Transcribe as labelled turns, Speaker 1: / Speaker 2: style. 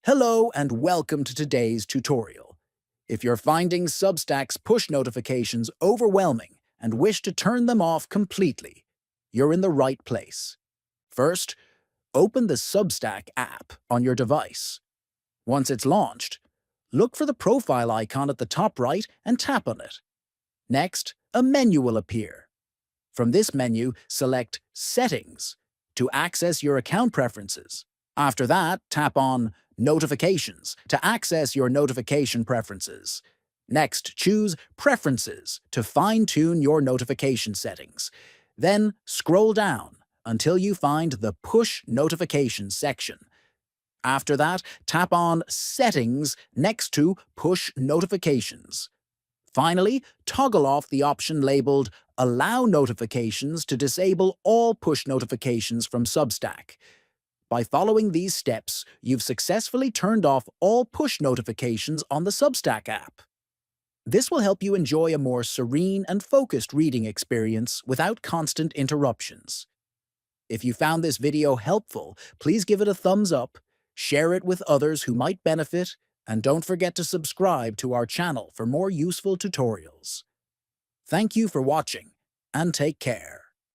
Speaker 1: Hello and welcome to today's tutorial. If you're finding Substack's push notifications overwhelming and wish to turn them off completely, you're in the right place. First, open the Substack app on your device. Once it's launched, look for the profile icon at the top right and tap on it. Next, a menu will appear. From this menu, select Settings to access your account preferences. After that, tap on Notifications to access your notification preferences. Next, choose Preferences to fine-tune your notification settings. Then, scroll down until you find the Push Notifications section. After that, tap on Settings next to Push Notifications. Finally, toggle off the option labeled Allow Notifications to disable all push notifications from Substack. By following these steps, you've successfully turned off all push notifications on the Substack app. This will help you enjoy a more serene and focused reading experience without constant interruptions. If you found this video helpful, please give it a thumbs up, share it with others who might benefit, and don't forget to subscribe to our channel for more useful tutorials. Thank you for watching, and take care.